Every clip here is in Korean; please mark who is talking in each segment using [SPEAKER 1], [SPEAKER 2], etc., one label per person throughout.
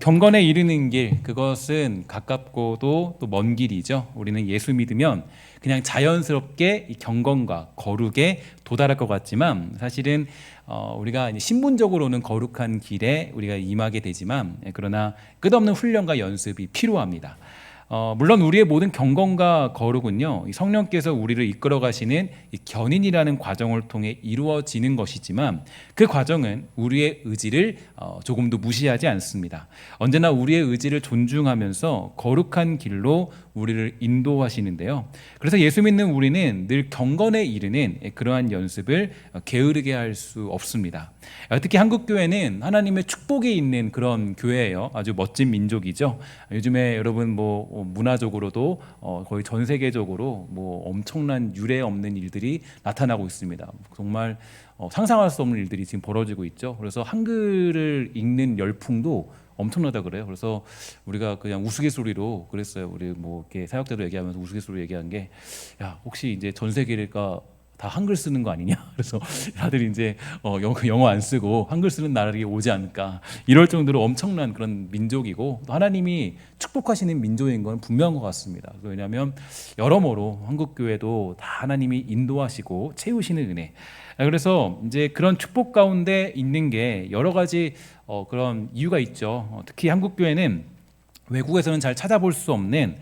[SPEAKER 1] 경건에 이르는 길, 그것은 가깝고도 또 먼 길이죠. 우리는 예수 믿으면 그냥 자연스럽게 이 경건과 거룩에 도달할 것 같지만 사실은 우리가 신분적으로는 거룩한 길에 우리가 임하게 되지만 그러나 끝없는 훈련과 연습이 필요합니다. 물론 우리의 모든 경건과 거룩은요, 이 성령께서 우리를 이끌어 가시는 이 견인이라는 과정을 통해 이루어지는 것이지만 그 과정은 우리의 의지를 조금도 무시하지 않습니다. 언제나 우리의 의지를 존중하면서 거룩한 길로 우리를 인도하시는데요. 그래서 예수 믿는 우리는 늘 경건에 이르는 그러한 연습을 게으르게 할 수 없습니다. 특히 한국 교회는 하나님의 축복이 있는 그런 교회예요. 아주 멋진 민족이죠. 요즘에 여러분 문화적으로도 거의 전 세계적으로 엄청난 유례 없는 일들이 나타나고 있습니다. 정말 상상할 수 없는 일들이 지금 벌어지고 있죠. 그래서 한글을 읽는 열풍도 엄청나다 그래요. 그래서 우리가 그냥 우스갯소리로 그랬어요. 우리 이렇게 사역자도 얘기하면서 우스갯소리로 얘기한 게, 야, 혹시 이제 전 세계가 다 한글 쓰는 거 아니냐? 그래서 다들 이제 영어 안 쓰고 한글 쓰는 날이 오지 않을까, 이럴 정도로 엄청난 그런 민족이고 또 하나님이 축복하시는 민족인 건 분명한 것 같습니다. 왜냐하면 여러모로 한국 교회도 다 하나님이 인도하시고 채우시는 은혜. 그래서 이제 그런 축복 가운데 있는 게 여러 가지 그런 이유가 있죠. 특히 한국 교회는 외국에서는 잘 찾아볼 수 없는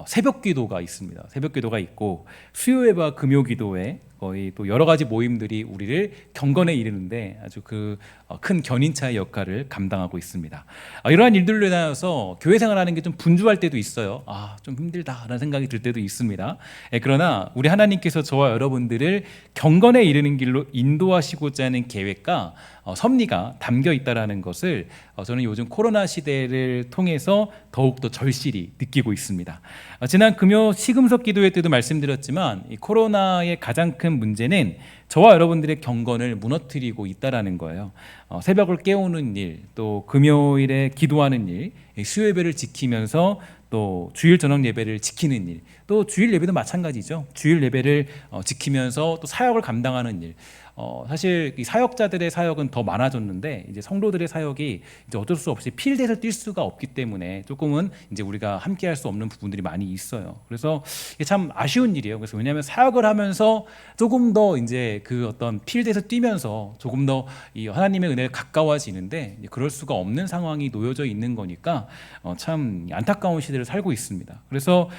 [SPEAKER 1] 새벽 기도가 있습니다. 새벽 기도가 있고 수요예와 금요 기도회, 거의 또 여러 가지 모임들이 우리를 경건에 이르는데 아주 큰 견인차의 역할을 감당하고 있습니다. 이러한 일들로 인하여서 교회 생활하는 게 좀 분주할 때도 있어요. 좀 힘들다라는 생각이 들 때도 있습니다. 그러나 우리 하나님께서 저와 여러분들을 경건에 이르는 길로 인도하시고자 하는 계획과 섭리가 담겨 있다라는 것을 저는 요즘 코로나 시대를 통해서 더욱더 절실히 느끼고 있습니다. 지난 금요 시금석 기도회 때도 말씀드렸지만 이 코로나의 가장 큰 문제는 저와 여러분들의 경건을 무너뜨리고 있다라는 거예요. 새벽을 깨우는 일, 또 금요일에 기도하는 일, 수요예배를 지키면서 또 주일 저녁 예배를 지키는 일, 또 주일 예배도 마찬가지죠. 주일 예배를 지키면서 또 사역을 감당하는 일. 사실 이 사역자들의 사역은 더 많아졌는데 이제 성도들의 사역이 이제 어쩔 수 없이 필드에서 뛸 수가 없기 때문에 조금은 이제 우리가 함께할 수 없는 부분들이 많이 있어요. 그래서 이게 참 아쉬운 일이에요. 그래서 왜냐하면 사역을 하면서 조금 더 이제 그 어떤 필드에서 뛰면서 조금 더 이 하나님의 은혜를 가까워지는데 그럴 수가 없는 상황이 놓여져 있는 거니까 참 안타까운 시대를 살고 있습니다. 그래서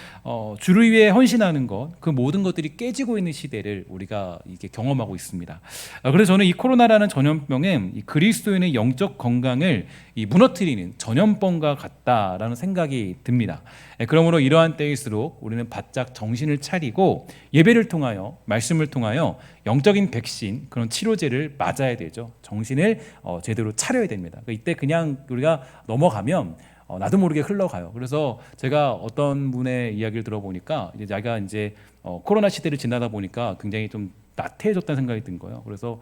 [SPEAKER 1] 주를 위해 헌신하는 것, 그 모든 것들이 깨지고 있는 시대를 우리가 이게 경험하고 있습니다. 그래서 저는 이 코로나라는 전염병은 이 그리스도인의 영적 건강을 무너뜨리는 전염병과 같다라는 생각이 듭니다. 그러므로 이러한 때일수록 우리는 바짝 정신을 차리고 예배를 통하여, 말씀을 통하여 영적인 백신, 그런 치료제를 맞아야 되죠. 정신을 제대로 차려야 됩니다. 이때 그냥 우리가 넘어가면 나도 모르게 흘러가요. 그래서 제가 어떤 분의 이야기를 들어보니까 이제 자기가 이제 코로나 시대를 지나다 보니까 굉장히 좀 나태해졌다는 생각이 든 거예요. 그래서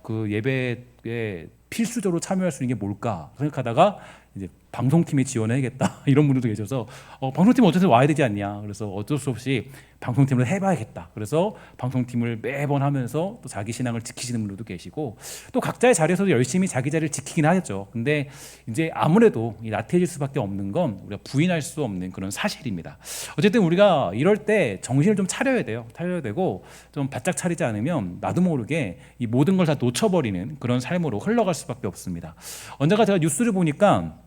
[SPEAKER 1] 그 예배에 필수적으로 참여할 수 있는 게 뭘까 생각하다가 이제 방송팀에 지원해야겠다 이런 분들도 계셔서 방송팀 어쩔 수 와야 되지 않냐. 그래서 어쩔 수 없이 방송팀을 해봐야겠다. 그래서 방송팀을 매번 하면서 또 자기 신앙을 지키시는 분들도 계시고 또 각자의 자리에서도 열심히 자기 자리를 지키긴 하겠죠. 근데 이제 아무래도 나태해질 수밖에 없는 건 우리가 부인할 수 없는 그런 사실입니다. 어쨌든 우리가 이럴 때 정신을 좀 차려야 돼요. 차려야 되고 좀 바짝 차리지 않으면 나도 모르게 이 모든 걸 다 놓쳐버리는 그런 삶으로 흘러갈 수밖에 없습니다. 언젠가 제가 뉴스를 보니까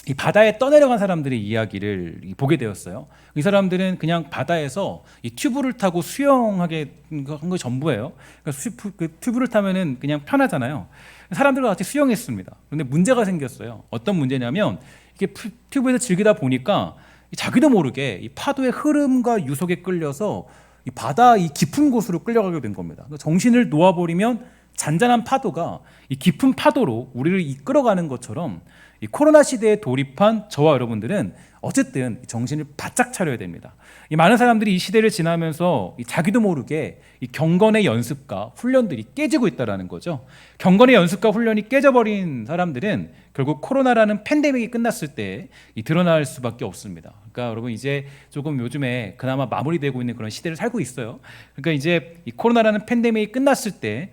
[SPEAKER 1] 이 바다에 떠내려간 사람들의 이야기를 보게 되었어요. 이 사람들은 그냥 바다에서 이 튜브를 타고 수영하게 한 거 전부예요. 그러니까 그 튜브를 타면은 그냥 편하잖아요. 사람들과 같이 수영했습니다. 그런데 문제가 생겼어요. 어떤 문제냐면 이게 튜브에서 즐기다 보니까 자기도 모르게 이 파도의 흐름과 유속에 끌려서 이 바다 이 깊은 곳으로 끌려가게 된 겁니다. 정신을 놓아버리면 잔잔한 파도가 이 깊은 파도로 우리를 이끌어가는 것처럼 이 코로나 시대에 돌입한 저와 여러분들은 어쨌든 정신을 바짝 차려야 됩니다. 이 많은 사람들이 이 시대를 지나면서 자기도 모르게 이 경건의 연습과 훈련들이 깨지고 있다는 거죠. 경건의 연습과 훈련이 깨져버린 사람들은 결국 코로나라는 팬데믹이 끝났을 때 드러날 수밖에 없습니다. 그러니까 여러분 이제 조금 요즘에 그나마 마무리되고 있는 그런 시대를 살고 있어요. 그러니까 이제 이 코로나라는 팬데믹이 끝났을 때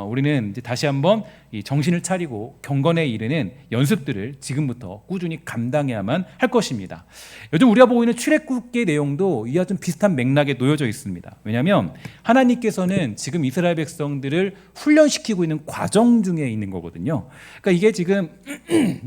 [SPEAKER 1] 우리는 이제 다시 한번 이 정신을 차리고 경건에 이르는 연습들을 것을 지금부터 꾸준히 감당해야만 할 것입니다. 요즘 우리가 보고 있는 출애굽기의 내용도 이와 좀 비슷한 맥락에 놓여져 있습니다. 왜냐하면 하나님께서는 지금 이스라엘 백성들을 훈련시키고 있는 과정 중에 있는 거거든요. 그러니까 이게 지금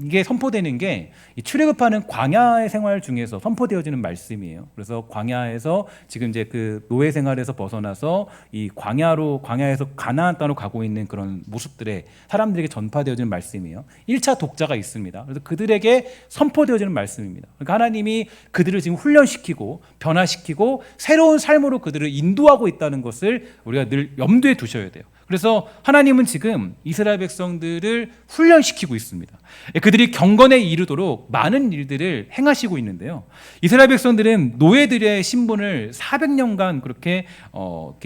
[SPEAKER 1] 이게 선포되는 게 출애굽하는 광야의 생활 중에서 선포되어지는 말씀이에요. 그래서 광야에서 지금 이제 그 노예 생활에서 벗어나서 이 광야에서 가나안 땅으로 가고 있는 그런 모습들에 사람들에게 전파되어지는 말씀이에요. 1차 독자가 있습니다. 그래서 그들에게 선포되어지는 말씀입니다. 그러니까 하나님이 그들을 지금 훈련시키고 변화시키고 새로운 삶으로 그들을 인도하고 있다는 것을 우리가 늘 염두에 두셔야 돼요. 그래서 하나님은 지금 이스라엘 백성들을 훈련시키고 있습니다. 그들이 경건에 이르도록 많은 일들을 행하시고 있는데요. 이스라엘 백성들은 노예들의 신분을 400년간 그렇게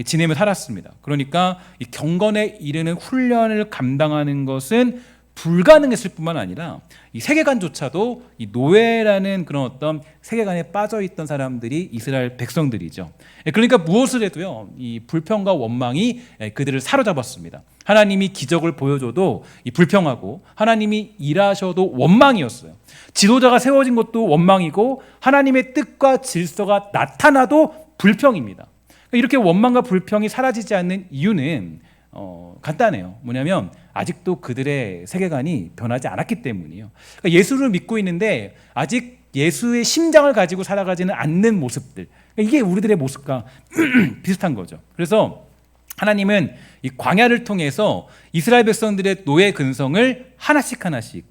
[SPEAKER 1] 지내며 살았습니다. 그러니까 이 경건에 이르는 훈련을 감당하는 것은 불가능했을 뿐만 아니라 이 세계관조차도 이 노예라는 그런 어떤 세계관에 빠져 있던 사람들이 이스라엘 백성들이죠. 그러니까 무엇을 해도요, 이 불평과 원망이 그들을 사로잡았습니다. 하나님이 기적을 보여줘도 이 불평하고 하나님이 일하셔도 원망이었어요. 지도자가 세워진 것도 원망이고 하나님의 뜻과 질서가 나타나도 불평입니다. 이렇게 원망과 불평이 사라지지 않는 이유는 간단해요. 뭐냐면 아직도 그들의 세계관이 변하지 않았기 때문이에요. 그러니까 예수를 믿고 있는데 아직 예수의 심장을 가지고 살아가지는 않는 모습들, 그러니까 이게 우리들의 모습과 비슷한 거죠. 그래서 하나님은 이 광야를 통해서 이스라엘 백성들의 노예 근성을 하나씩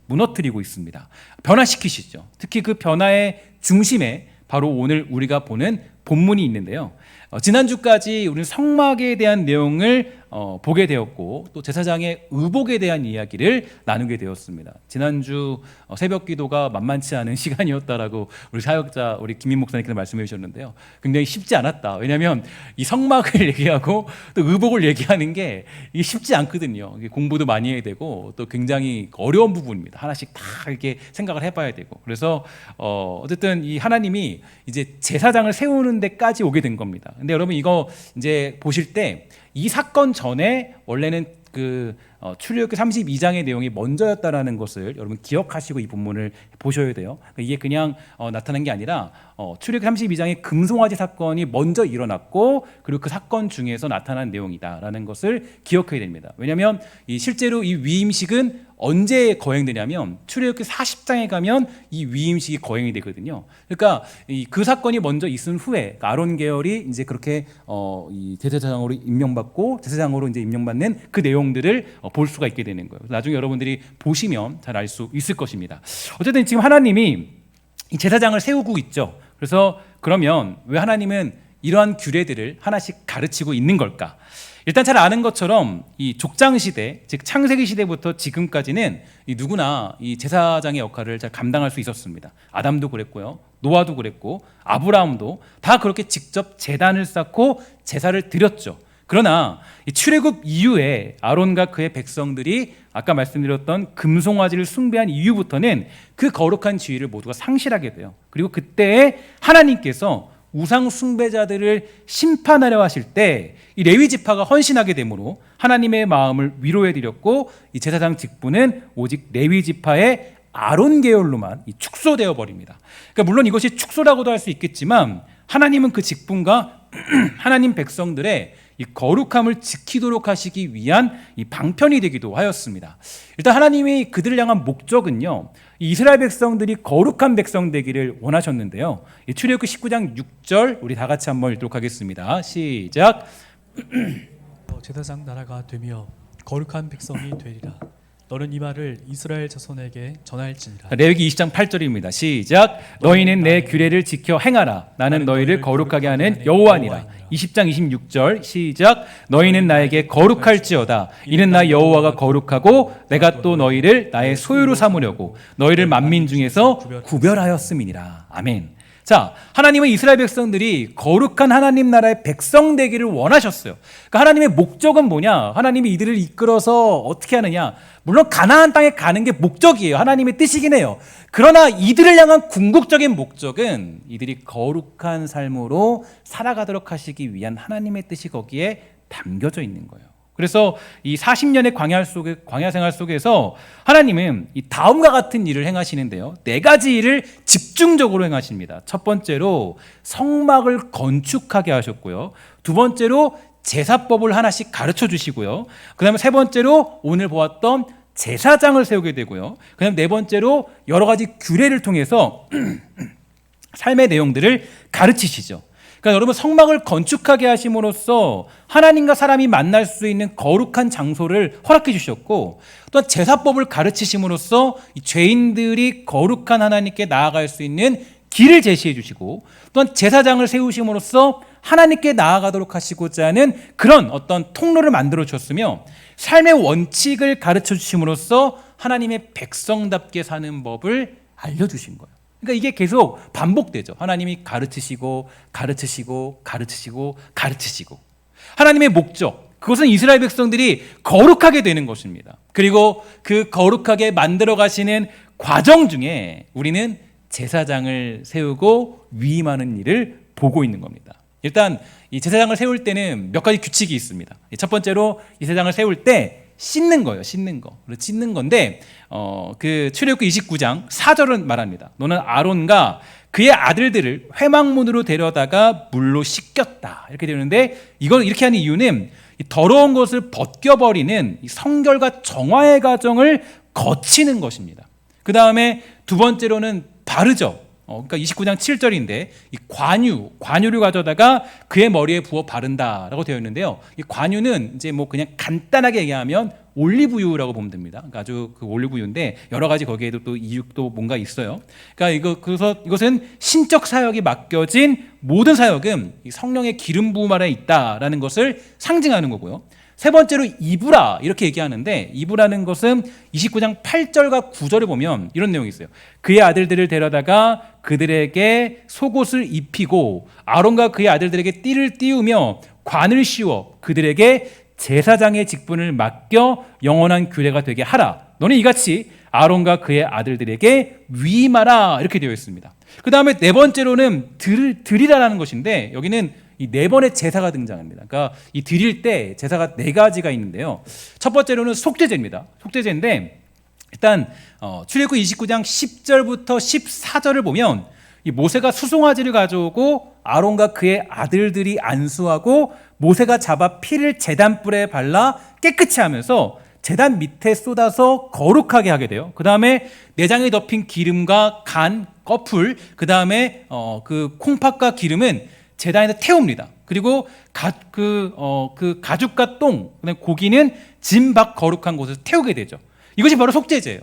[SPEAKER 1] 무너뜨리고 있습니다. 변화시키시죠. 특히 그 변화의 중심에 바로 오늘 우리가 보는 본문이 있는데요. 지난주까지 우리는 성막에 대한 내용을 보게 되었고 또 제사장의 의복에 대한 이야기를 나누게 되었습니다. 지난주 새벽 기도가 만만치 않은 시간이었다라고 우리 사역자 우리 김민 목사님께서 말씀해 주셨는데요. 굉장히 쉽지 않았다. 왜냐하면 이 성막을 얘기하고 또 의복을 얘기하는 게 이게 쉽지 않거든요. 공부도 많이 해야 되고 또 굉장히 어려운 부분입니다. 하나씩 다 이렇게 생각을 해봐야 되고 그래서 어쨌든 이 하나님이 이제 제사장을 세우는 데까지 오게 된 겁니다. 근데 여러분 이거 이제 보실 때 이 사건 전에 원래는 출애굽기 32장의 내용이 먼저였다라는 것을 여러분 기억하시고 이 본문을 보셔야 돼요. 이게 그냥 나타난 게 아니라 출애굽기 32장의 금송아지 사건이 먼저 일어났고 그리고 그 사건 중에서 나타난 내용이다라는 것을 기억해야 됩니다. 왜냐하면 실제로 이 위임식은 언제 거행되냐면 출애굽기 40장에 가면 이 위임식이 거행이 되거든요. 그러니까 그 사건이 먼저 있은 후에 아론 계열이 이제 그렇게 이 대제사장으로 임명받고 제사장으로 이제 임명받는 그 내용들을 볼 수가 있게 되는 거예요. 나중에 여러분들이 보시면 잘 알 수 있을 것입니다. 어쨌든 지금 하나님이 이 제사장을 세우고 있죠. 그래서 그러면 왜 하나님은 이러한 규례들을 하나씩 가르치고 있는 걸까? 일단 잘 아는 것처럼 이 족장 시대, 즉 창세기 시대부터 지금까지는 누구나 이 제사장의 역할을 잘 감당할 수 있었습니다. 아담도 그랬고요, 노아도 그랬고, 아브라함도 다 그렇게 직접 제단을 쌓고 제사를 드렸죠. 그러나 이 출애굽 이후에 아론과 그의 백성들이 아까 말씀드렸던 금송아지를 숭배한 이후부터는 그 거룩한 지위를 모두가 상실하게 돼요. 그리고 그때 하나님께서 우상 숭배자들을 심판하려 하실 때 이 레위 지파가 헌신하게 되므로 하나님의 마음을 위로해 드렸고 이 제사장 직분은 오직 레위 지파의 아론 계열로만 축소되어 버립니다. 그러니까 물론 이것이 축소라고도 할 수 있겠지만 하나님은 그 직분과 하나님 백성들의 이 거룩함을 지키도록 하시기 위한 이 방편이 되기도 하였습니다. 일단 하나님이 그들을 향한 목적은요, 이스라엘 백성들이 거룩한 백성 되기를 원하셨는데요. 출애굽기 19장 6절 우리 다 같이 한번 읽도록 하겠습니다. 시작.
[SPEAKER 2] 제사장 나라가 되며 거룩한 백성이 되리라. 너는 이 말을 이스라엘 자손에게 전할지니라.
[SPEAKER 1] 레위기 20장 8절입니다. 시작. 너희는 내 규례를 지켜 행하라. 나는 너희를 거룩하게 하는 여호와니라. 20장 26절 시작. 너희는 나에게 거룩할지어다. 이는 나 여호와가 거룩하고 내가 또 너희를 나의 소유로 삼으려고 너희를 만민 중에서 구별하였음이니라. 아멘. 자, 하나님은 이스라엘 백성들이 거룩한 하나님 나라의 백성 되기를 원하셨어요. 그러니까 하나님의 목적은 뭐냐? 하나님이 이들을 이끌어서 어떻게 하느냐? 물론 가나안 땅에 가는 게 목적이에요. 하나님의 뜻이긴 해요. 그러나 이들을 향한 궁극적인 목적은 이들이 거룩한 삶으로 살아가도록 하시기 위한 하나님의 뜻이 거기에 담겨져 있는 거예요. 그래서 이 40년의 광야 생활 속에서 하나님은 이 다음과 같은 일을 행하시는데요. 4가지 일을 집중적으로 행하십니다. 첫 번째로 성막을 건축하게 하셨고요. 두 번째로 제사법을 하나씩 가르쳐 주시고요. 그다음에 세 번째로 오늘 보았던 제사장을 세우게 되고요. 그다음에 네 번째로 여러 가지 규례를 통해서 삶의 내용들을 가르치시죠. 그러니까 여러분, 성막을 건축하게 하심으로써 하나님과 사람이 만날 수 있는 거룩한 장소를 허락해 주셨고, 또한 제사법을 가르치심으로써 이 죄인들이 거룩한 하나님께 나아갈 수 있는 길을 제시해 주시고, 또한 제사장을 세우심으로써 하나님께 나아가도록 하시고자 하는 그런 어떤 통로를 만들어 주셨으며, 삶의 원칙을 가르쳐 주심으로써 하나님의 백성답게 사는 법을 알려주신 거예요. 그러니까 이게 계속 반복되죠. 하나님이 가르치시고 가르치시고 가르치시고 가르치시고, 하나님의 목적, 그것은 이스라엘 백성들이 거룩하게 되는 것입니다. 그리고 그 거룩하게 만들어 가시는 과정 중에 우리는 제사장을 세우고 위임하는 일을 보고 있는 겁니다. 일단 이 제사장을 세울 때는 몇 가지 규칙이 있습니다. 첫 번째로 이 제사장을 세울 때 씻는 거예요. 씻는 거. 씻는 건데 그 출애굽기 29장 4절은 말합니다. 너는 아론과 그의 아들들을 회막문으로 데려다가 물로 씻겼다. 이렇게 되는데, 이걸 이렇게 하는 이유는 이 더러운 것을 벗겨버리는 이 성결과 정화의 과정을 거치는 것입니다. 그 다음에 두 번째로는 바르죠. 그러니까 29장 7절인데 이 관유를 가져다가 그의 머리에 부어 바른다라고 되어 있는데요. 이 관유는 이제 뭐 그냥 간단하게 얘기하면 올리브유라고 보면 됩니다. 그러니까 아주 그 올리브유인데 여러 가지 거기에도 또 이유도 뭔가 있어요. 그러니까 그래서 이것은 신적 사역이 맡겨진 모든 사역은 이 성령의 기름 부음 아래 있다라는 것을 상징하는 거고요. 세 번째로 이브라, 이렇게 얘기하는데, 이브라는 것은 29장 8절과 9절에 보면 이런 내용이 있어요. 그의 아들들을 데려다가 그들에게 속옷을 입히고 아론과 그의 아들들에게 띠를 띄우며 관을 씌워 그들에게 제사장의 직분을 맡겨 영원한 규례가 되게 하라. 너는 이같이 아론과 그의 아들들에게 위임하라. 이렇게 되어 있습니다. 그 다음에 네 번째로는 드리라라는 것인데, 여기는 이 4번의 제사가 등장합니다. 그러니까 이 드릴 때 제사가 4가지가 있는데요. 첫 번째로는 속죄제입니다. 속죄제인데, 일단 출애굽기 29장 10절부터 14절을 보면 이 모세가 수송아지를 가져오고 아론과 그의 아들들이 안수하고 모세가 잡아 피를 제단불에 발라 깨끗이 하면서 제단 밑에 쏟아서 거룩하게 하게 돼요. 그 다음에 내장에 덮인 기름과 간, 꺼풀, 그 다음에 그 콩팥과 기름은 제단에서 태웁니다. 그리고 그 가죽과 똥, 고기는 진 밖 거룩한 곳에서 태우게 되죠. 이것이 바로 속죄제예요.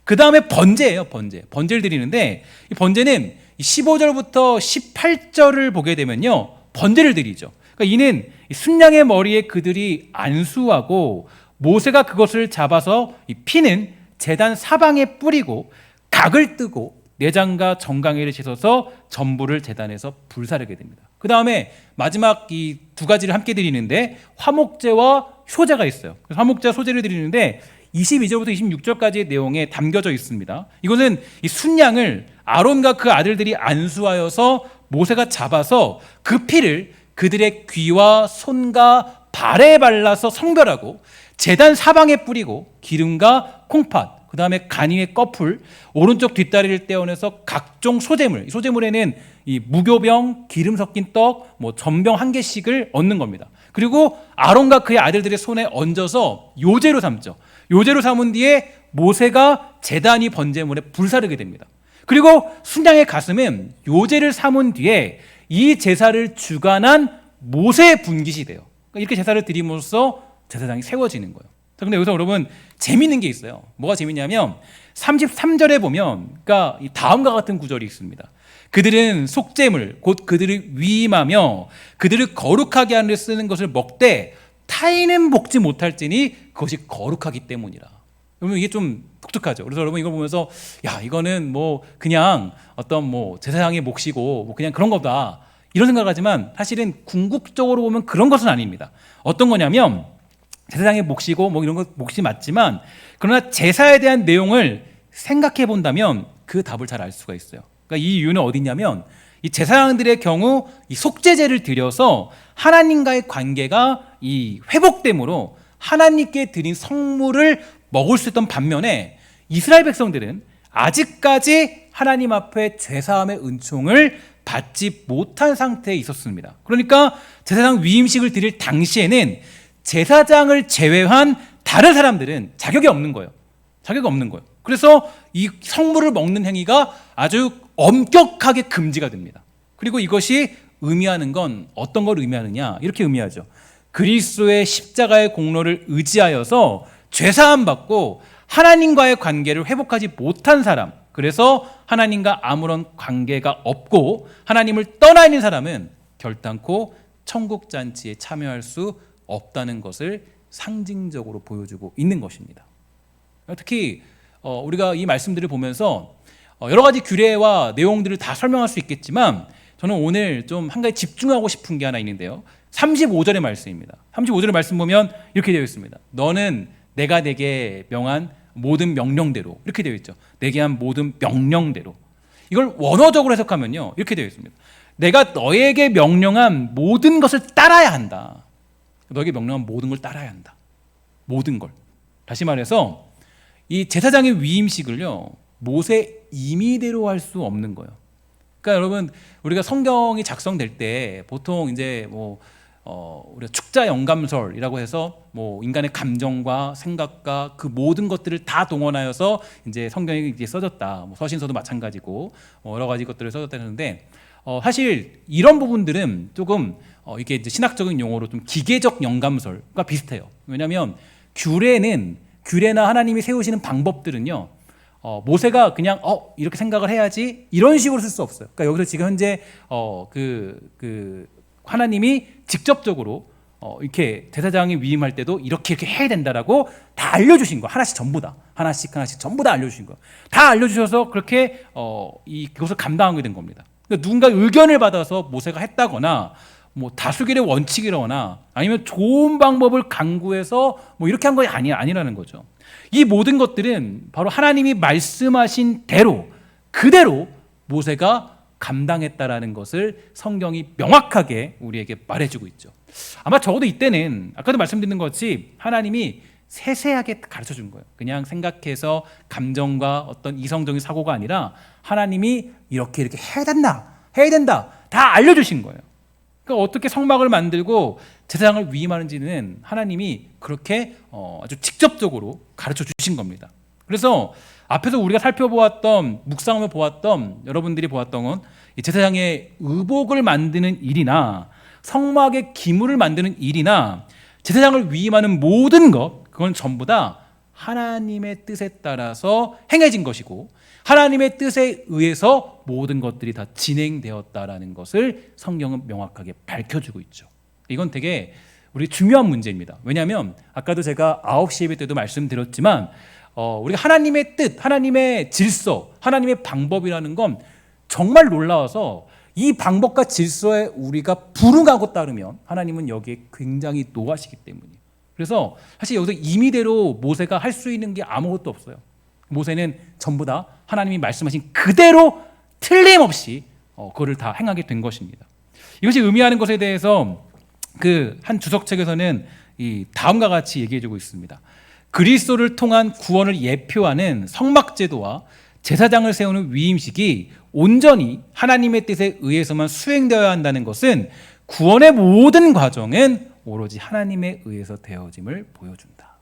[SPEAKER 1] 그 다음에 번제예요. 번제를 드리는데, 이 번제는 15절부터 18절을 보게 되면요, 번제를 드리죠. 그러니까 이는 순양의 머리에 그들이 안수하고 모세가 그것을 잡아서 이 피는 제단 사방에 뿌리고 각을 뜨고 내장과 정강이를 씻어서 전부를 제단에서 불사르게 됩니다. 그 다음에 마지막 이 2가지를 함께 드리는데, 화목제와 효제가 있어요. 그래서 화목제와 소제를 드리는데 22절부터 26절까지의 내용에 담겨져 있습니다. 이것은 이 순양을 아론과 그 아들들이 안수하여서 모세가 잡아서 그 피를 그들의 귀와 손과 발에 발라서 성별하고 제단 사방에 뿌리고 기름과 콩팥, 그 다음에 간 위에 꺼풀, 오른쪽 뒷다리를 떼어내서 각종 소재물, 이 소재물에는 이 무교병, 기름 섞인 떡, 뭐 전병 1개씩을 얻는 겁니다. 그리고 아론과 그의 아들들의 손에 얹어서 요제로 삼죠. 요제로 삼은 뒤에 모세가 제단이 번제물에 불사르게 됩니다. 그리고 순양의 가슴은 요제를 삼은 뒤에 이 제사를 주관한 모세의 분깃이 돼요. 그러니까 이렇게 제사를 드림으로써 제사장이 세워지는 거예요. 그런데 여기서 여러분 재미있는 게 있어요. 뭐가 재밌냐면 33절에 보면, 그러니까 이 다음과 같은 구절이 있습니다. 그들은 속죄물 곧 그들을 위임하며 그들을 거룩하게 하는 데 쓰는 것을 먹되 타인은 먹지 못할지니 그것이 거룩하기 때문이라. 여러분 이게 좀 독특하죠. 그래서 여러분 이걸 보면서 야, 이거는 뭐 그냥 어떤 뭐 제사장의 몫이고 뭐 그냥 그런 거다, 이런 생각하지만 사실은 궁극적으로 보면 그런 것은 아닙니다. 어떤 거냐면 제사장의 몫이고 뭐 이런 거 몫이 맞지만, 그러나 제사에 대한 내용을 생각해 본다면 그 답을 잘 알 수가 있어요. 그러니까 이 이유는 어디냐면, 이 제사장들의 경우 이 속죄제를 드려서 하나님과의 관계가 이 회복됨으로 하나님께 드린 성물을 먹을 수 있던 반면에 이스라엘 백성들은 아직까지 하나님 앞에 죄사함의 은총을 받지 못한 상태에 있었습니다. 그러니까 제사장 위임식을 드릴 당시에는 제사장을 제외한 다른 사람들은 자격이 없는 거예요. 자격이 없는 거예요. 그래서 이 성물을 먹는 행위가 아주 엄격하게 금지가 됩니다. 그리고 이것이 의미하는 건 어떤 걸 의미하느냐? 이렇게 의미하죠. 그리스도의 십자가의 공로를 의지하여서 죄사함 받고 하나님과의 관계를 회복하지 못한 사람, 그래서 하나님과 아무런 관계가 없고 하나님을 떠나 있는 사람은 결단코 천국 잔치에 참여할 수 없다는 것을 상징적으로 보여주고 있는 것입니다. 특히 우리가 이 말씀들을 보면서 여러 가지 규례와 내용들을 다 설명할 수 있겠지만 저는 오늘 좀 한 가지 집중하고 싶은 게 하나 있는데요. 35절의 말씀입니다. 35절의 말씀 보면 이렇게 되어 있습니다. 너는 내가 내게 명한 모든 명령대로, 이렇게 되어 있죠. 내게 한 모든 명령대로. 이걸 원어적으로 해석하면요, 이렇게 되어 있습니다. 내가 너에게 명령한 모든 것을 따라야 한다. 너에게 명령한 모든 걸 따라야 한다. 모든 걸. 다시 말해서 이 제사장의 위임식을요, 모세 임의대로 할 수 없는 거예요. 그러니까 여러분, 우리가 성경이 작성될 때 보통 이제 우리가 축자 영감설이라고 해서 인간의 감정과 생각과 그 모든 것들을 다 동원하여서 이제 성경이 이제 써졌다. 서신서도 마찬가지고 여러 가지 것들을 써졌다는데 사실 이런 부분들은 조금 이게 이제 신학적인 용어로 좀 기계적 영감설과 비슷해요. 왜냐하면 규례나 하나님이 세우시는 방법들은요, 모세가 그냥 이렇게 생각을 해야지 이런 식으로 쓸 수 없어요. 그러니까 여기서 지금 현재 하나님이 직접적으로 이렇게 제사장이 위임할 때도 이렇게 해야 된다라고 다 알려주신 거, 하나씩 전부 다, 하나씩 전부 다 알려주신 거, 다 알려주셔서 그렇게 그것을 감당하게 된 겁니다. 그러니까 누군가 의견을 받아서 모세가 했다거나 다수결의 원칙이라거나 아니면 좋은 방법을 강구해서 이렇게 한 거 아니라는 거죠. 이 모든 것들은 바로 하나님이 말씀하신 대로 그대로 모세가 감당했다라는 것을 성경이 명확하게 우리에게 말해주고 있죠. 아마 적어도 이때는 아까도 말씀드린 것 같이 하나님이 세세하게 가르쳐 준 거예요. 그냥 생각해서 감정과 어떤 이성적인 사고가 아니라 하나님이 이렇게 해야 된다 다 알려주신 거예요. 그러니까 어떻게 성막을 만들고 제사장을 위임하는지는 하나님이 그렇게 아주 직접적으로 가르쳐 주신 겁니다. 그래서 앞에서 우리가 살펴보았던, 묵상하며 보았던, 여러분들이 보았던 건 제사장의 의복을 만드는 일이나 성막의 기물을 만드는 일이나 제사장을 위임하는 모든 것, 그건 전부 다 하나님의 뜻에 따라서 행해진 것이고 하나님의 뜻에 의해서 모든 것들이 다 진행되었다라는 것을 성경은 명확하게 밝혀주고 있죠. 이건 되게 우리 중요한 문제입니다. 왜냐하면 아까도 제가 9시 예배 때도 말씀드렸지만 우리가 하나님의 뜻, 하나님의 질서, 하나님의 방법이라는 건 정말 놀라워서 이 방법과 질서에 우리가 불응하고 따르면 하나님은 여기에 굉장히 노하시기 때문이에요. 그래서 사실 여기서 임의대로 모세가 할 수 있는 게 아무것도 없어요. 모세는 전부 다 하나님이 말씀하신 그대로 틀림없이 그거를 다 행하게 된 것입니다. 이것이 의미하는 것에 대해서 그 한 주석책에서는 이 다음과 같이 얘기해주고 있습니다. 그리스도를 통한 구원을 예표하는 성막제도와 제사장을 세우는 위임식이 온전히 하나님의 뜻에 의해서만 수행되어야 한다는 것은 구원의 모든 과정은 오로지 하나님에 의해서 되어짐을 보여준다.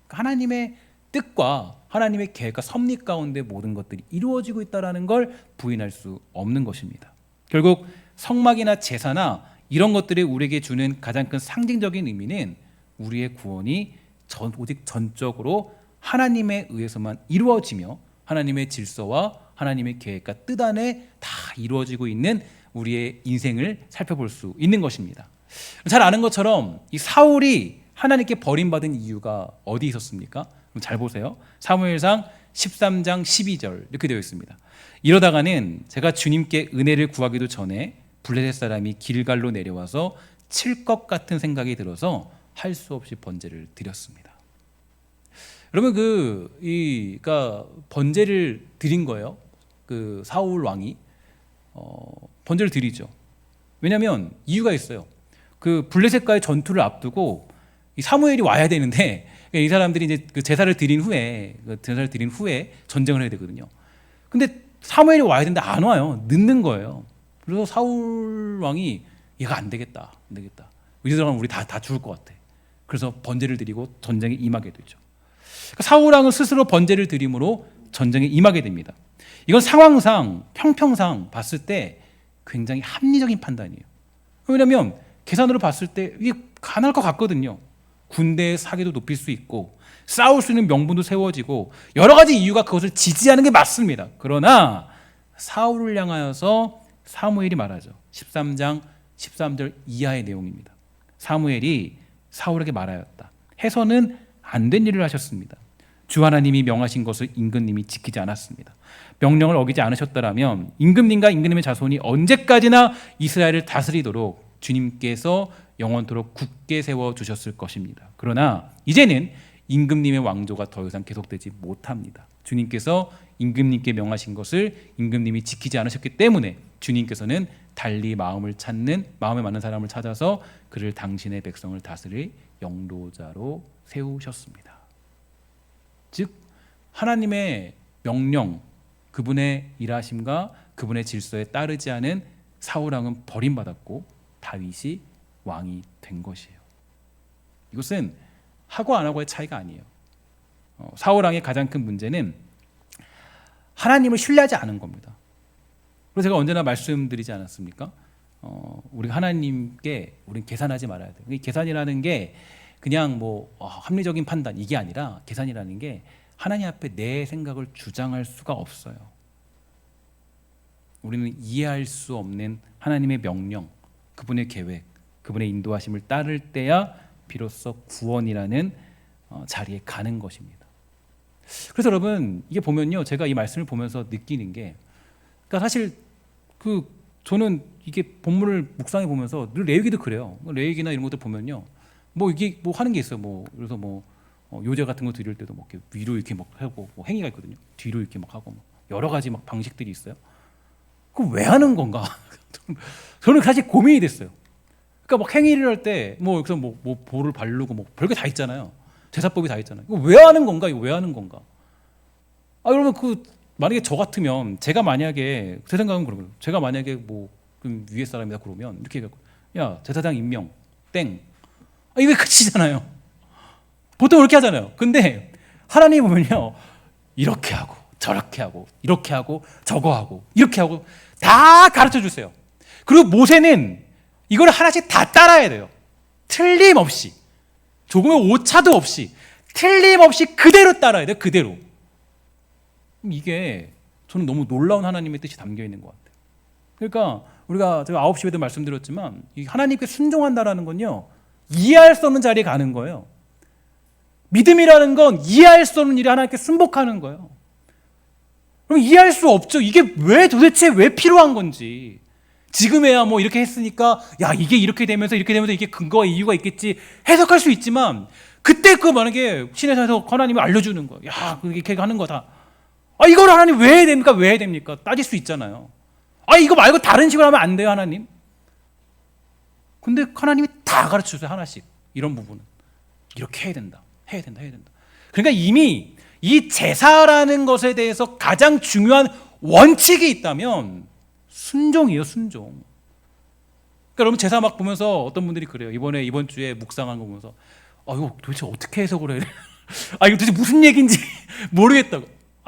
[SPEAKER 1] 그러니까 하나님의 뜻과 하나님의 계획과 섭리 가운데 모든 것들이 이루어지고 있다는 걸 부인할 수 없는 것입니다. 결국 성막이나 제사나 이런 것들이 우리에게 주는 가장 큰 상징적인 의미는 우리의 구원이 오직 전적으로 하나님에 의해서만 이루어지며 하나님의 질서와 하나님의 계획과 뜻 안에 다 이루어지고 있는 우리의 인생을 살펴볼 수 있는 것입니다. 잘 아는 것처럼 이 사울이 하나님께 버림받은 이유가 어디 있었습니까? 잘 보세요. 사무엘상 13장 12절 이렇게 되어 있습니다. 이러다가는 제가 주님께 은혜를 구하기도 전에 블레셋 사람이 길갈로 내려와서 칠 것 같은 생각이 들어서 할 수 없이 번제를 드렸습니다. 여러분 그러니까 번제를 드린 거예요. 그 사울 왕이 번제를 드리죠. 왜냐하면 이유가 있어요. 그 블레셋과의 전투를 앞두고 이 사무엘이 와야 되는데 이 사람들이 이제 그 제사를 드린 후에 전쟁을 해야 되거든요. 근데 사무엘이 와야 되는데 안 와요. 늦는 거예요. 그래서 사울 왕이 얘가 안 되겠다. 이제 들어가면 우리 다 죽을 것 같아. 그래서 번제를 드리고 전쟁에 임하게 되죠. 그러니까 사울 왕은 스스로 번제를 드림으로 전쟁에 임하게 됩니다. 이건 상황상 형평상 봤을 때 굉장히 합리적인 판단이에요. 왜냐하면 계산으로 봤을 때 이게 가능할 것 같거든요. 군대의 사기도 높일 수 있고 싸울 수 있는 명분도 세워지고 여러 가지 이유가 그것을 지지하는 게 맞습니다. 그러나 사울을 향하여서 사무엘이 말하죠. 13장 13절 이하의 내용입니다. 사무엘이 사울에게 말하였다. 해서는 안 된 일을 하셨습니다. 주 하나님이 명하신 것을 임금님이 지키지 않았습니다. 명령을 어기지 않으셨더라면 임금님과 임금님의 자손이 언제까지나 이스라엘을 다스리도록 주님께서 영원토록 굳게 세워주셨을 것입니다. 그러나 이제는 임금님의 왕조가 더 이상 계속되지 못합니다. 주님께서 임금님께 명하신 것을 임금님이 지키지 않으셨기 때문에 주님께서는 달리 마음에 맞는 사람을 찾아서 그를 당신의 백성을 다스릴 영도자로 세우셨습니다. 즉 하나님의 명령, 그분의 일하심과 그분의 질서에 따르지 않은 사울 왕은 버림받았고 다윗이 왕이 된 것이에요. 이것은 하고 안 하고의 차이가 아니에요. 사울 왕의 가장 큰 문제는 하나님을 신뢰하지 않은 겁니다. 그래서 제가 언제나 말씀드리지 않았습니까? 우리 하나님께 우리는 계산하지 말아야 돼요. 이 계산이라는 게 그냥 합리적인 판단 이게 아니라 계산이라는 게 하나님 앞에 내 생각을 주장할 수가 없어요. 우리는 이해할 수 없는 하나님의 명령, 그분의 계획, 그분의 인도하심을 따를 때야 비로소 구원이라는 자리에 가는 것입니다. 그래서 여러분 이게 보면요, 제가 이 말씀을 보면서 느끼는 게, 그러니까 사실 저는 이게 본문을 묵상해 보면서 늘 레위기도 그래요. 레위기나 이런 것들 보면요, 이게 하는 게 있어요. 그래서 요제 같은 거 드릴 때도 이렇게 위로 이렇게 하고 행위가 있거든요. 뒤로 이렇게 하고 여러 가지 방식들이 있어요. 그럼 왜 하는 건가? 저는 사실 고민이 됐어요. 그러니까 행위를 할 때 여기서 볼을 바르고 별게 다 있잖아요. 제사법이 다 있잖아요. 이거 왜 하는 건가? 그러면 만약에 저 같으면 제가 만약에 제 생각은 그러면 제가 만약에 위에 사람이다 그러면 이렇게 해갖고 야 제사장 임명 땡. 이게 끝이잖아요. 보통 그렇게 하잖아요. 근데 하나님 보면요, 이렇게 하고 저렇게 하고 이렇게 하고 저거 하고 이렇게 하고 다 가르쳐 주세요. 그리고 모세는 이걸 하나씩 다 따라야 돼요. 틀림없이, 조금의 오차도 없이 틀림없이 그대로 따라야 돼요. 그대로. 이게 저는 너무 놀라운 하나님의 뜻이 담겨 있는 것 같아요. 그러니까 제가 9시에도 말씀드렸지만 이 하나님께 순종한다라는 건요, 이해할 수 없는 자리에 가는 거예요. 믿음이라는 건 이해할 수 없는 일에 하나님께 순복하는 거예요. 그럼 이해할 수 없죠. 이게 도대체 왜 필요한 건지. 지금에야 이렇게 했으니까 이게 이렇게 되면서 이게 근거와 이유가 있겠지 해석할 수 있지만, 그때 만약에 신에서 하나님이 알려주는 거예요. 이렇게 하는 거다. 이걸 하나님 왜 해야 됩니까? 왜 해야 됩니까? 따질 수 있잖아요. 이거 말고 다른 식으로 하면 안 돼요, 하나님? 근데 하나님이 다 가르쳐 주세요, 하나씩. 이런 부분은 이렇게 해야 된다. 그러니까 이미 이 제사라는 것에 대해서 가장 중요한 원칙이 있다면 순종이에요, 순종. 그러니까 여러분 제사 보면서 어떤 분들이 그래요. 이번 주에 묵상한 거 보면서 이거 도대체 어떻게 해석을 해야 돼? 이거 도대체 무슨 얘기인지 모르겠다고.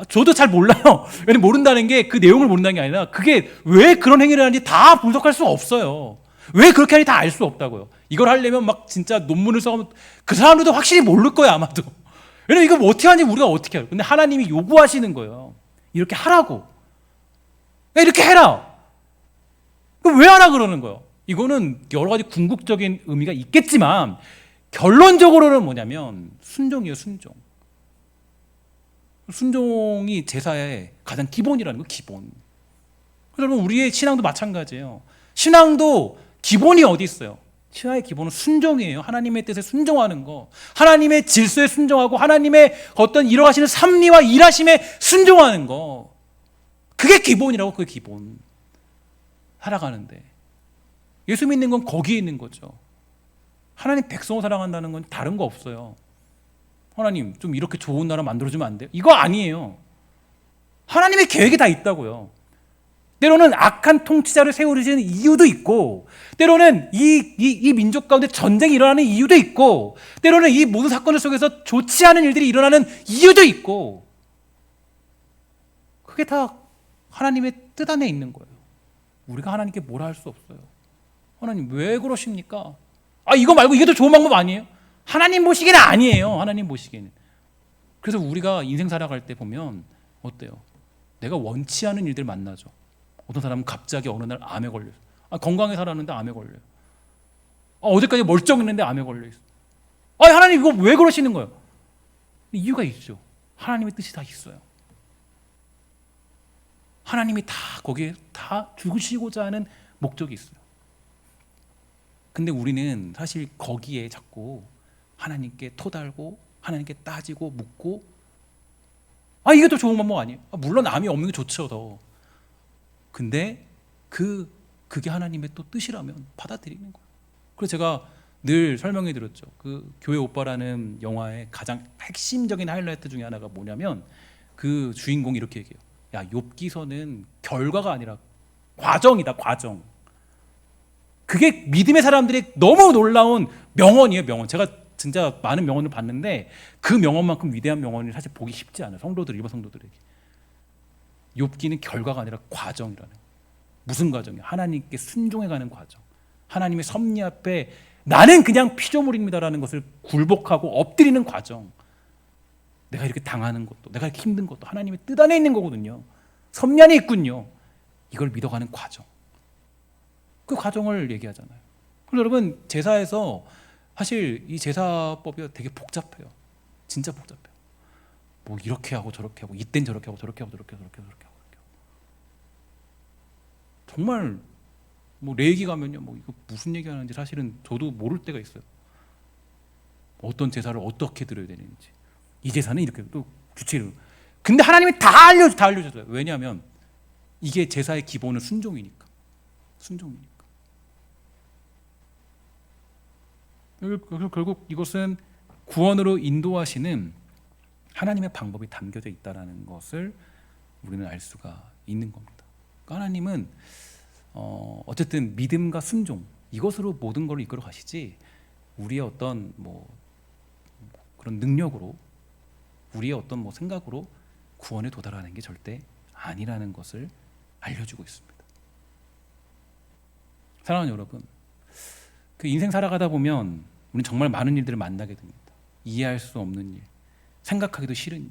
[SPEAKER 1] 저도 잘 몰라요. 왜냐면 모른다는 게 그 내용을 모른다는 게 아니라 그게 왜 그런 행위를 하는지 다 분석할 수 없어요. 왜 그렇게 하는지 다 알 수 없다고요. 이걸 하려면 진짜 논문을 써가면 그 사람들도 확실히 모를 거예요, 아마도. 왜냐면 이걸 어떻게 하는지 우리가 어떻게 알아요. 근데 하나님이 요구하시는 거예요. 이렇게 하라고. 이렇게 해라. 그럼 왜 하라 그러는 거예요? 이거는 여러 가지 궁극적인 의미가 있겠지만 결론적으로는 뭐냐면 순종이에요, 순종. 순종이 제사의 가장 기본이라는 거예요, 기본. 그래서 우리의 신앙도 마찬가지예요. 신앙도 기본이 어디 있어요? 신앙의 기본은 순종이에요. 하나님의 뜻에 순종하는 거, 하나님의 질서에 순종하고 하나님의 어떤 이뤄가시는 섭리와 일하심에 순종하는 거, 그게 기본이라고. 그게 기본. 살아가는데 예수 믿는 건 거기에 있는 거죠. 하나님 백성을 사랑한다는 건 다른 거 없어요. 하나님 좀 이렇게 좋은 나라 만들어주면 안 돼요? 이거 아니에요. 하나님의 계획이 다 있다고요. 때로는 악한 통치자를 세우시는 이유도 있고, 때로는 이 민족 가운데 전쟁이 일어나는 이유도 있고, 때로는 이 모든 사건들 속에서 좋지 않은 일들이 일어나는 이유도 있고, 그게 다 하나님의 뜻 안에 있는 거예요. 우리가 하나님께 뭐라 할 수 없어요. 하나님 왜 그러십니까? 이거 말고 이게 더 좋은 방법 아니에요? 하나님 보시기에는 아니에요. 하나님 보시기에는. 그래서 우리가 인생 살아갈 때 보면 어때요? 내가 원치 않은 일들 만나죠. 어떤 사람은 갑자기 어느 날 암에 걸려요. 건강하게 살았는데 암에 걸려요. 어제까지 멀쩡했는데 암에 걸려요. 하나님 이거 왜 그러시는 거예요? 이유가 있죠. 하나님의 뜻이 다 있어요. 하나님이 다 거기에 다 죽으시고자 하는 목적이 있어요. 근데 우리는 사실 거기에 자꾸 하나님께 토달고 하나님께 따지고 묻고 이게 더 좋은 방법 아니에요? 물론 암이 없는 게 좋죠 더. 근데 그게 하나님의 또 뜻이라면 받아들이는 거예요. 그래서 제가 늘 설명해 드렸죠. 그 교회 오빠라는 영화의 가장 핵심적인 하이라이트 중에 하나가 뭐냐면 그 주인공이 이렇게 얘기해요. 야, 욥기서는 결과가 아니라 과정이다, 과정. 그게 믿음의 사람들이 너무 놀라운 명언이에요, 명언. 제가 진짜 많은 명언을 봤는데 그 명언만큼 위대한 명언이 사실 보기 쉽지 않아요. 성도들, 일반 성도들에게. 욥기는 결과가 아니라 과정이라는. 무슨 과정이에요? 하나님께 순종해가는 과정. 하나님의 섭리 앞에 나는 그냥 피조물입니다라는 것을 굴복하고 엎드리는 과정. 내가 이렇게 당하는 것도, 내가 이렇게 힘든 것도 하나님의 뜻 안에 있는 거거든요. 섭리 안에 있군요. 이걸 믿어가는 과정. 그 과정을 얘기하잖아요. 그래서 여러분 제사에서 사실 이 제사법이 되게 복잡해요. 진짜 복잡해요. 뭐 이렇게 하고 저렇게 하고 이땐 저렇게 하고 저렇게 하고 저렇게 하고 저렇게 하고 저렇게 하고 정말 뭐 레위기 가면요 뭐 이거 무슨 얘기하는지 사실은 저도 모를 때가 있어요. 어떤 제사를 어떻게 드려야 되는지 이 제사는 이렇게 또 규칙을 근데 하나님이 다 알려줘요. 왜냐하면 이게 제사의 기본은 순종이니까. 결국 이것은 구원으로 인도하시는 하나님의 방법이 담겨져 있다는 것을 우리는 알 수가 있는 겁니다. 그러니까 하나님은 어쨌든 믿음과 순종 이것으로 모든 걸 이끌어 가시지 우리의 어떤 뭐 그런 능력으로 우리의 어떤 뭐 생각으로 구원에 도달하는 게 절대 아니라는 것을 알려주고 있습니다. 사랑하는 여러분, 그 인생 살아가다 보면 우리는 정말 많은 일들을 만나게 됩니다. 이해할 수 없는 일, 생각하기도 싫은 일.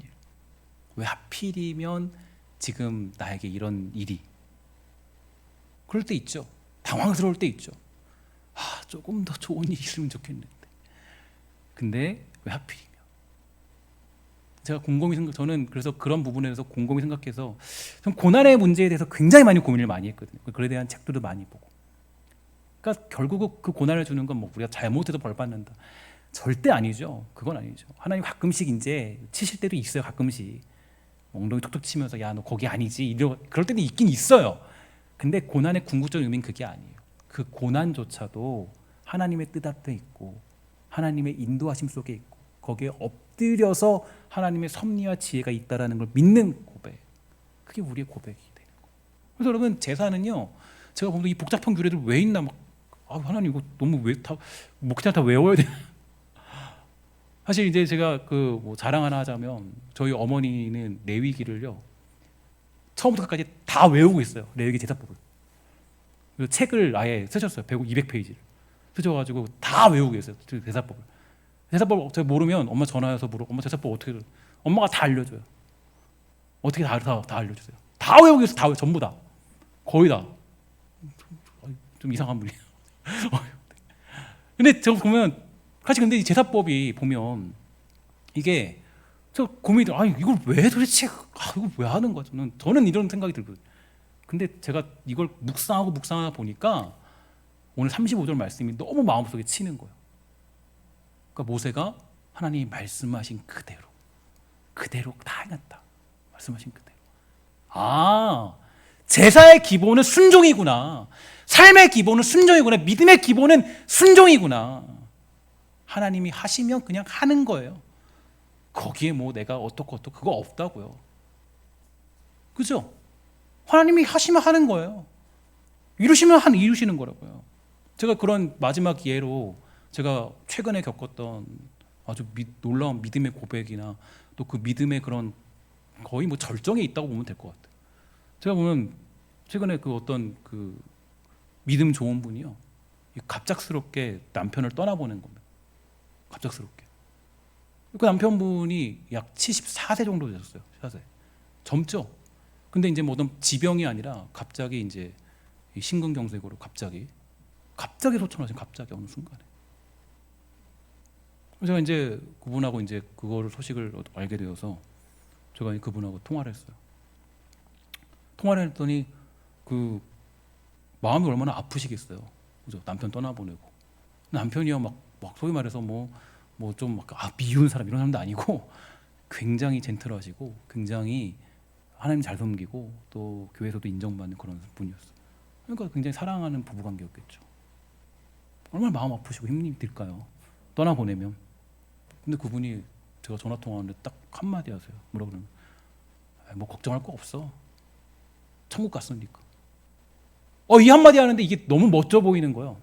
[SPEAKER 1] 왜 하필이면 지금 나에게 이런 일이? 그럴 때 있죠. 당황스러울 때 있죠. 조금 더 좋은 일이 있으면 좋겠는데. 근데 왜 하필이면? 제가 곰곰이 저는 그래서 그런 부분에 대해서 곰곰이 생각해서 좀 고난의 문제에 대해서 굉장히 많이 고민을 많이 했거든요. 그에 대한 책들도 많이 보고. 그러니까 결국 그 고난을 주는 건 뭐 우리가 잘못해서 벌 받는다. 절대 아니죠. 그건 아니죠. 하나님 가끔씩 이제 치실 때도 있어요. 가끔씩 엉덩이 툭툭 치면서 야 너 거기 아니지. 그럴 때도 있긴 있어요. 근데 고난의 궁극적인 의미는 그게 아니에요. 그 고난조차도 하나님의 뜻 앞에 있고 하나님의 인도하심 속에 있고 거기에 엎드려서 하나님의 섭리와 지혜가 있다라는 걸 믿는 고백. 그게 우리의 고백이 되는 거예요. 그래서 여러분 제사는요. 제가 보면 이 복잡한 규례들 왜 있나 막 하나님 이거 너무 왜 다 목장 다 외워야 돼. 사실 이제 제가 그 뭐 자랑 하나 하자면 저희 어머니는 레위기를요 처음부터 끝까지 다 외우고 있어요. 레위기 제사법을. 그리고 책을 아예 쓰셨어요. 200페이지를 쓰셔가지고 다 외우고 계세요. 제사법을. 제사법 제가 모르면 엄마 전화해서 물어. 엄마 제사법 어떻게 해? 엄마가 다 알려줘요. 어떻게 다 알려주세요. 다 외우고 있어요. 다 전부 다. 거의 다. 좀 이상한 분이에요. 근데 제가 보면 사실 근데 이 제사법이 보면 이게 저 고민이 들어요. 이걸 왜 도대체 이걸 왜 하는 거야? 저는 이런 생각이 들거든요. 근데 제가 이걸 묵상하다 보니까 오늘 35절 말씀이 너무 마음속에 치는 거예요. 그러니까 모세가 하나님이 말씀하신 그대로 다 해놨다. 말씀하신 그대로. 제사의 기본은 순종이구나. 삶의 기본은 순종이구나. 믿음의 기본은 순종이구나. 하나님이 하시면 그냥 하는 거예요. 거기에 뭐 내가 어떻고 그거 없다고요. 그죠? 하나님이 하시면 하는 거예요. 이루시면 이루시는 거라고요. 제가 그런 마지막 예로 제가 최근에 겪었던 아주 놀라운 믿음의 고백이나 또 그 믿음의 그런 거의 뭐 절정에 있다고 보면 될 것 같아요. 제가 보면 최근에 그 어떤 그 믿음 좋은 분이요, 갑작스럽게 남편을 떠나보낸 겁니다. 갑작스럽게. 그 남편분이 약 74세 정도 되셨어요. 74세. 젊죠. 근데 이제 뭐 어떤 지병이 아니라 갑자기 이제 심근경색으로 갑자기 소천하신, 갑자기 어느 순간에. 제가 이제 그분하고 이제 그거를 소식을 알게 되어서 제가 그분하고 통화를 했어요. 통화를 했더니 그 마음이 얼마나 아프시겠어요. 그죠? 남편 떠나보내고. 남편이요 막 소위 말해서 뭐 좀 막 미운 사람 이런 사람도 아니고 굉장히 젠틀하시고 굉장히 하나님 잘 섬기고 또 교회에서도 인정받는 그런 분이었어요. 그러니까 굉장히 사랑하는 부부관계였겠죠. 얼마나 마음 아프시고 힘이 들까요? 떠나보내면. 근데 그분이 제가 전화 통화하는데 딱 한마디 하세요. 뭐라 그러면 뭐 걱정할 거 없어. 천국 갔으니까. 이 한마디 하는데 이게 너무 멋져 보이는 거예요.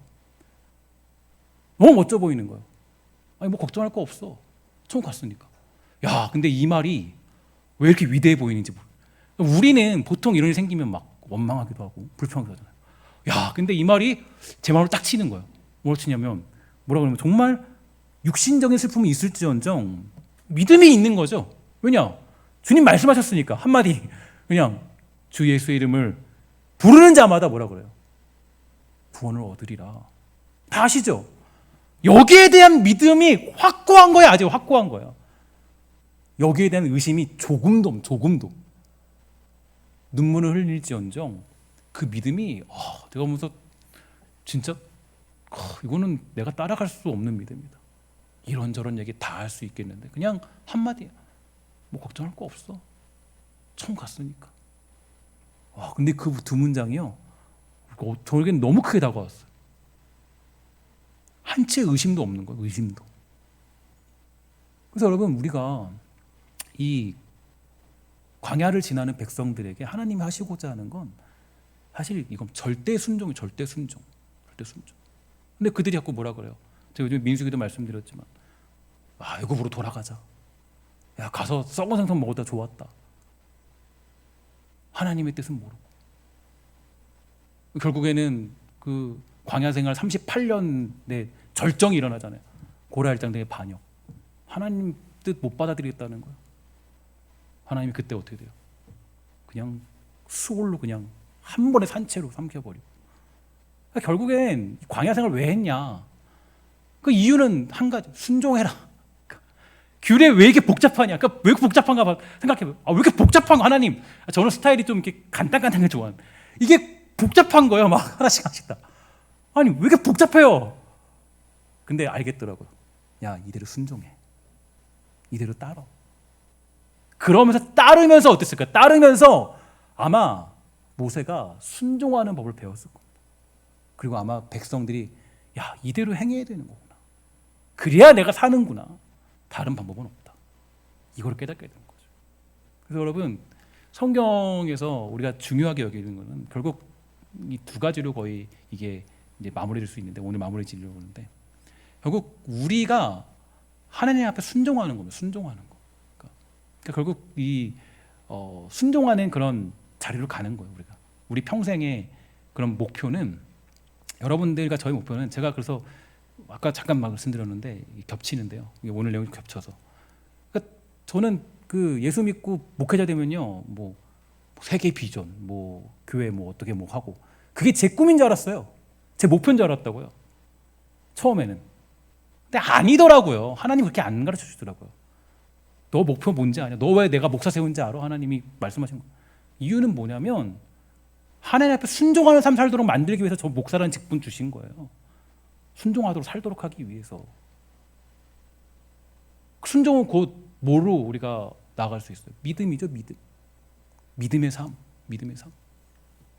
[SPEAKER 1] 너무 멋져 보이는 거예요. 아니 뭐 걱정할 거 없어. 천국 갔으니까. 야, 근데 이 말이 왜 이렇게 위대해 보이는지 모르겠어요. 우리는 보통 이런 일이 생기면 막 원망하기도 하고 불평하기도 하잖아요. 야, 근데 이 말이 제 마음을 딱 치는 거예요. 뭘 치냐면 뭐라 그러면 정말 육신적인 슬픔이 있을지언정 믿음이 있는 거죠. 왜냐? 주님 말씀하셨으니까 한마디 그냥 주 예수의 이름을 부르는 자마다 뭐라 그래요? 구원을 얻으리라. 다 아시죠? 여기에 대한 믿음이 확고한 거야, 아직 확고한 거야. 여기에 대한 의심이 조금도 눈물을 흘릴지언정 그 믿음이 내가 보면서 진짜 이거는 내가 따라갈 수 없는 믿음이다. 이런저런 얘기 다 할 수 있겠는데 그냥 한마디야. 뭐 걱정할 거 없어. 천국 갔으니까. 근데 그 두 문장이요, 저에겐 너무 크게 다가왔어요. 한치의 의심도 없는 거예요. 의심도. 그래서 여러분, 우리가 이 광야를 지나는 백성들에게 하나님이 하시고자 하는 건 사실 이건 절대 순종이에요. 절대 순종. 근데 그들이 자꾸 뭐라 그래요? 제가 요즘 민수기도 말씀드렸지만 애굽으로 돌아가자. 야, 가서 썩은 생선 먹었다 좋았다. 하나님의 뜻은 모르고 결국에는 그 광야 생활 38년의 절정이 일어나잖아요. 고라일장 등의 반역. 하나님 뜻 못 받아들이겠다는 거예요. 하나님이 그때 어떻게 돼요? 그냥 수월로 그냥 한 번에 산채로 삼켜버리고. 그러니까 결국엔 광야 생활 왜 했냐? 그 이유는 한 가지, 순종해라. 규례 왜 이렇게 복잡하냐? 그러니까 왜 이렇게 복잡한가 생각해봐요. 왜 이렇게 복잡한 거, 하나님? 저는 스타일이 좀 이렇게 간단간단하게 좋아하는. 이게 복잡한 거예요, 막 하나씩 다. 아니 왜 이렇게 복잡해요? 근데 알겠더라고요. 야, 이대로 순종해. 이대로 따라. 그러면서 따르면서 어땠을까? 따르면서 아마 모세가 순종하는 법을 배웠을 겁니다. 그리고 아마 백성들이 야, 이대로 행해야 되는 거구나. 그래야 내가 사는구나. 다른 방법은 없다. 이걸 깨닫게 되는 거죠. 그래서 여러분, 성경에서 우리가 중요하게 여기는 것은 결국 이 두 가지로 거의 이게 이제 마무리될 수 있는데, 오늘 마무리 지으려고 하는데, 결국 우리가 하나님 앞에 순종하는 겁니다. 순종하는 거. 그러니까 결국 이 순종하는 그런 자리로 가는 거예요. 우리 평생의 그런 목표는, 여러분들과 저희 목표는, 제가 그래서 아까 잠깐 말씀드렸는데 겹치는데요. 오늘 내용이 겹쳐서. 그러니까 저는 그 예수 믿고 목회자 되면요, 뭐 세계 비전, 뭐 교회 뭐 어떻게 뭐 하고, 그게 제 꿈인 줄 알았어요. 제 목표인 줄 알았다고요. 처음에는. 근데 아니더라고요. 하나님 그렇게 안 가르쳐 주더라고요. 너 목표 뭔지 아냐? 너 왜 내가 목사 세운지 알아? 하나님이 말씀하신 거. 이유는 뭐냐면 하나님 앞에 순종하는 삶 살도록 만들기 위해서 저 목사라는 직분 주신 거예요. 순종하도록 살도록 하기 위해서. 순종은 곧 뭐로 우리가 나아갈 수 있어요? 믿음이죠, 믿음. 믿음의 삶.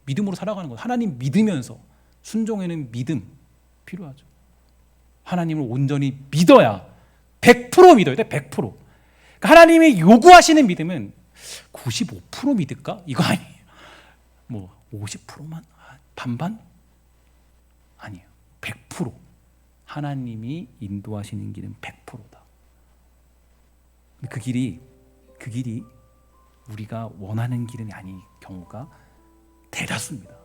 [SPEAKER 1] 믿음으로 살아가는 거예요. 하나님 믿으면서. 순종에는 믿음 필요하죠. 하나님을 온전히 믿어야 100% 믿어야 돼. 100%. 그러니까 하나님이 요구하시는 믿음은 95% 믿을까? 이거 아니에요. 뭐 50%만? 반반? 아니에요. 100%. 하나님이 인도하시는 길은 100%다. 그 길이 우리가 원하는 길은 아닌 경우가 대다수입니다.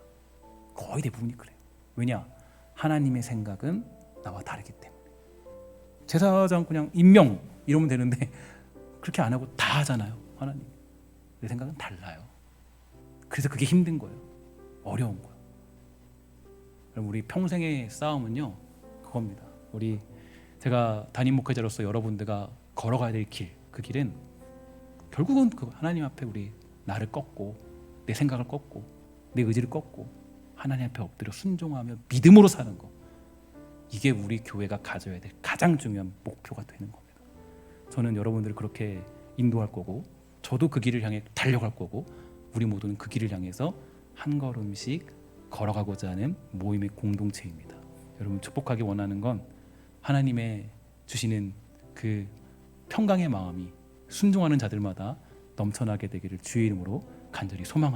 [SPEAKER 1] 거의 대부분이 그래요. 왜냐? 하나님의 생각은 나와 다르기 때문에. 제사장 그냥 임명 이러면 되는데 그렇게 안 하고 다 하잖아요. 하나님. 내 생각은 달라요. 그래서 그게 힘든 거예요. 어려운 거예요. 그럼 우리 평생의 싸움은요, 그겁니다. 제가 담임 목회자로서 여러분들과 걸어가야 될 길, 그 길은 결국은 그 하나님 앞에 우리 나를 꺾고 내 생각을 꺾고 내 의지를 꺾고 하나님 앞에 엎드려 순종하며 믿음으로 사는 거. 이게 우리 교회가 가져야 될 가장 중요한 목표가 되는 겁니다. 저는 여러분들을 그렇게 인도할 거고, 저도 그 길을 향해 달려갈 거고, 우리 모두는 그 길을 향해서 한 걸음씩 걸어가고자 하는 모임의 공동체입니다. 여러분 축복하기 원하는 건 하나님의 주시는 그 평강의 마음이 순종하는 자들마다 넘쳐나게 되기를 주의 이름으로 간절히 소망합니다.